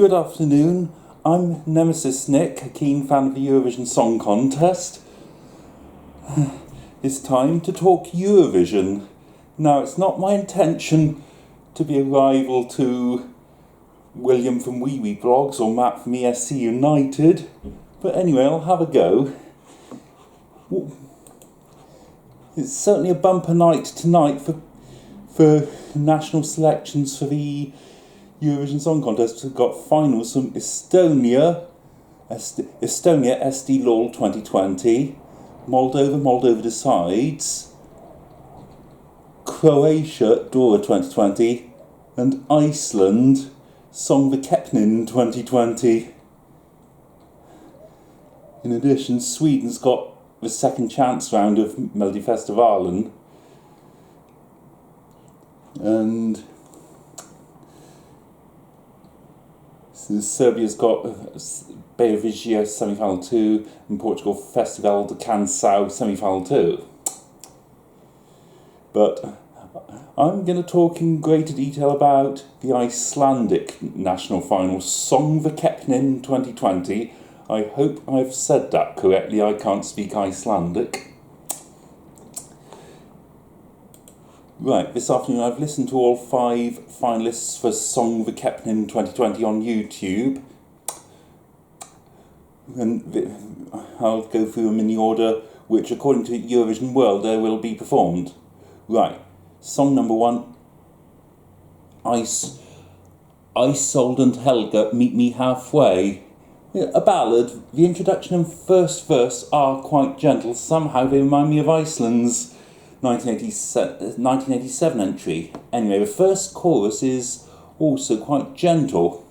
Good afternoon, I'm Nemesis Nick, a keen fan of the Eurovision Song Contest. It's time to talk Eurovision. Now, it's not my intention to be a rival to William from Wee Wee Vlogs or Matt from ESC United, but anyway, I'll have a go. It's certainly a bumper night tonight for national selections for the Eurovision Song Contest. We've got finals from Estonia SD LOL 2020, Moldova Decides, Croatia Dora 2020, and Iceland Söngvakeppnin 2020. In addition, Sweden's got the second chance round of Melodifestivalen, and Serbia's got Eurovision semi-final 2 and Portugal Festival de Canção semi-final 2. But I'm going to talk in greater detail about the Icelandic national final, Söngvakeppnin 2020. I hope I've said that correctly. I can't speak Icelandic. Right, this afternoon I've listened to all 5 finalists for Söngvakeppnin 2020 on YouTube. And I'll go through them in the order which, according to Eurovision World, will be performed. Right, song number 1, Isolde and Helga, Meet Me Halfway. A ballad. The introduction and first verse are quite gentle. Somehow they remind me of Iceland's 1987 entry. Anyway, the first chorus is also quite gentle.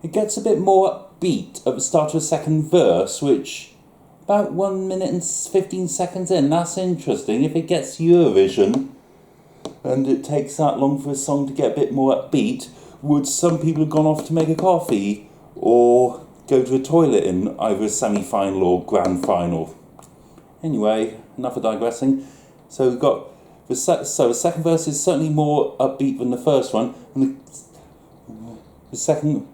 It gets a bit more upbeat at the start of the second verse, which about 1 minute and 15 seconds in. That's interesting. If it gets Eurovision and it takes that long for a song to get a bit more upbeat, would some people have gone off to make a coffee or go to a toilet in either a semi-final or grand final? Anyway, enough of digressing. So we've got the second verse is certainly more upbeat than the first one, and the second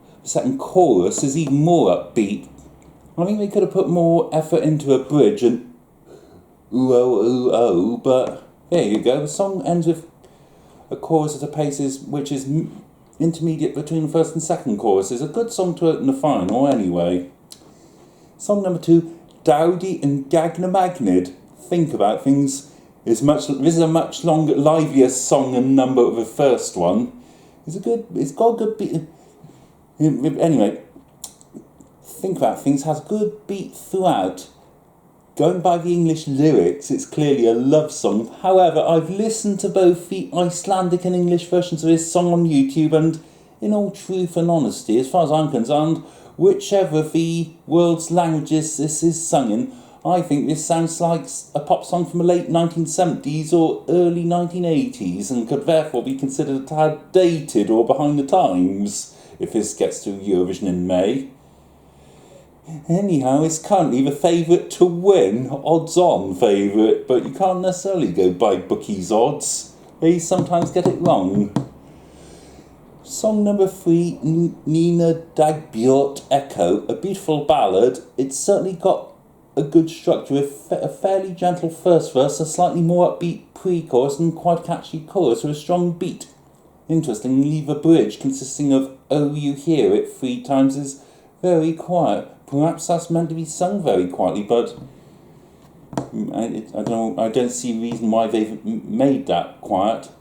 chorus is even more upbeat. I think they could have put more effort into a bridge and ooh oh ooh oh, but there you go. The song ends with a chorus at a pace which is intermediate between the first and second choruses. A good song to open the final anyway. Song number 2, Dowdy and Gagna Magnid, Think About Things. This is a much longer, livelier song and number of the first one. It's got a good beat. Anyway, Think About Things has a good beat throughout. Going by the English lyrics, it's clearly a love song. However, I've listened to both the Icelandic and English versions of this song on YouTube, and in all truth and honesty, as far as I'm concerned, whichever of the world's languages this is sung in, I think this sounds like a pop song from the late 1970s or early 1980s, and could therefore be considered a tad dated or behind the times if this gets to Eurovision in May. Anyhow, it's currently the favourite to win, odds-on favourite, but you can't necessarily go by bookies' odds. They sometimes get it wrong. Song number 3, Nina Dagbjort Echo, a beautiful ballad. It's certainly got a good structure with a fairly gentle first verse, a slightly more upbeat pre-chorus and quite catchy chorus with a strong beat. Interestingly, the bridge, consisting of "Oh You Hear It" 3 times, is very quiet. Perhaps that's meant to be sung very quietly, but I don't see a reason why they've made that quiet.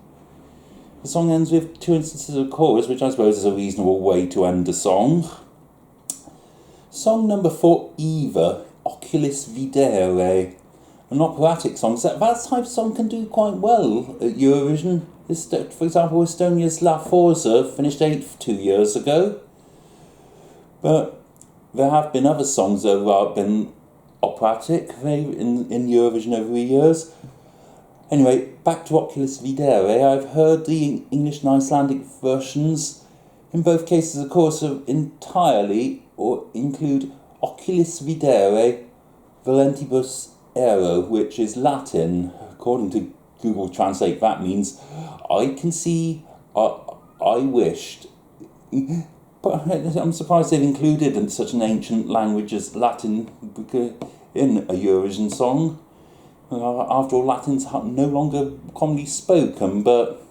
The song ends with 2 instances of chorus, which I suppose is a reasonable way to end a song. Song number 4, Eva, Oculis Videre, an operatic song. So that type of song can do quite well at Eurovision. For example, Estonia's La Forza finished 8th 2 years ago. But there have been other songs that have been operatic in Eurovision over the years. Anyway, back to Oculis Videre. I've heard the English and Icelandic versions. In both cases, the chorus entirely or include Oculis Videre Valentibus Aero, which is Latin. According to Google Translate, that means I can see, I wished. I'm surprised they've included in such an ancient language as Latin in a Eurovision song. After all, Latin's no longer commonly spoken, but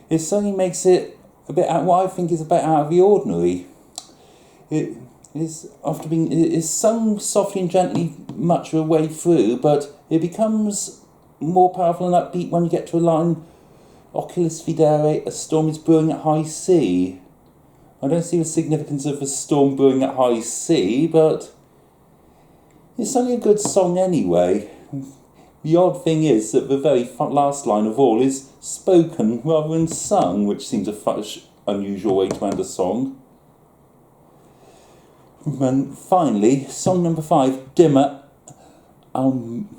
it certainly makes it a bit what I think is a bit out of the ordinary. It is sung softly and gently much of the way through, but it becomes more powerful and upbeat when you get to a line, Oculus videre, a storm is brewing at high sea. I don't see the significance of a storm brewing at high sea, but it's only a good song anyway. The odd thing is that the very last line of all is spoken rather than sung, which seems a unusual way to end a song. And finally, song number 5, Dimmer Almirkvi.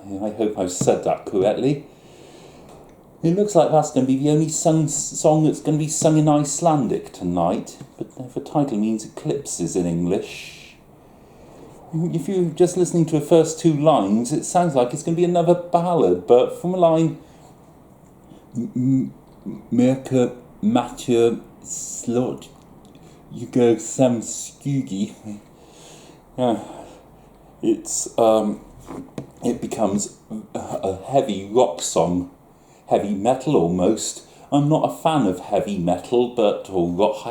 I hope I've said that correctly. It looks like that's going to be the only song that's going to be sung in Icelandic tonight, but the title means eclipses in English. If you're just listening to the first 2 lines, it sounds like it's going to be another ballad, but from a line, Mirka Matja Slot, you go Sam Skugi. It becomes a heavy rock song, heavy metal almost. I'm not a fan of heavy metal,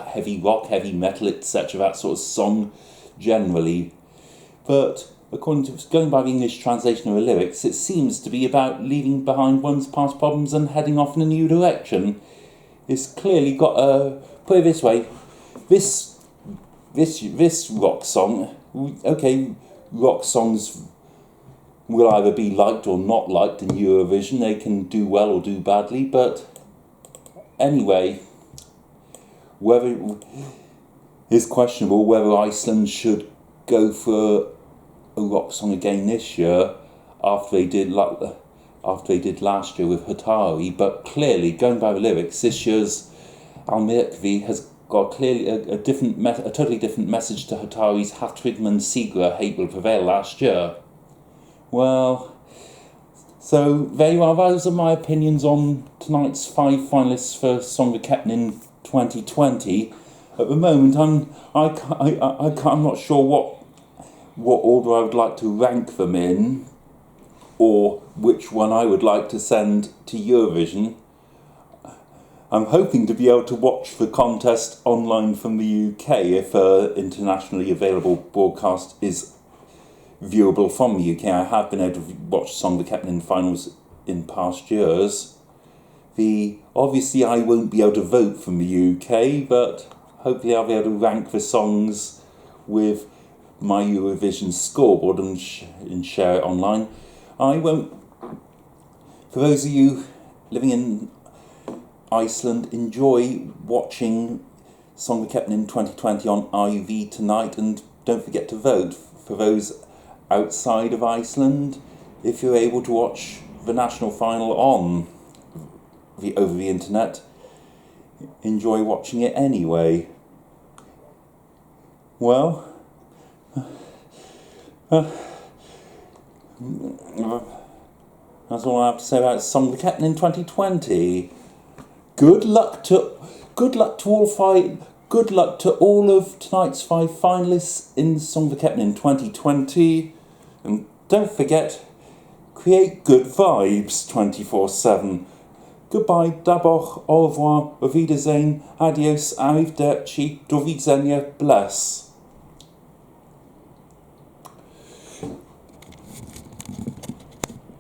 heavy rock, heavy metal, etc. That sort of song generally. But according to going by the English translation of the lyrics, it seems to be about leaving behind one's past problems and heading off in a new direction. It's clearly got put it this way, this rock song, okay, rock songs will either be liked or not liked in Eurovision. They can do well or do badly, but anyway, whether it's questionable whether Iceland should go for a rock song again this year after they did last year with Hatari. But clearly, going by the lyrics, this year's Almirkvi has got clearly a totally different message to Hatari's Hatrigman Sigra, Hate Will Prevail last year. Well, so there you are. Those are my opinions on tonight's 5 finalists for Söngvakeppnin 2020. At the moment, I'm not sure what order I would like to rank them in, or which one I would like to send to Eurovision. I'm hoping to be able to watch the contest online from the UK if internationally available broadcast is viewable from the UK. I have been able to watch Söngvakeppnin finals in past years. Obviously I won't be able to vote from the UK, but hopefully I'll be able to rank the songs with my Eurovision scoreboard and share it online. I won't. For those of you living in Iceland, enjoy watching Söngvakeppnin 2020 on IV tonight, and don't forget to vote. For those outside of Iceland, if you're able to watch the national final over the internet, enjoy watching it anyway. Well, that's all I have to say about Söngvakeppnin 2020. Good luck to all of tonight's 5 finalists in Söngvakeppnin 2020, and don't forget, create good vibes 24/7. Goodbye, daboch, au revoir, auf Wiedersehen, adios, arrivederci, do widzenia, bless.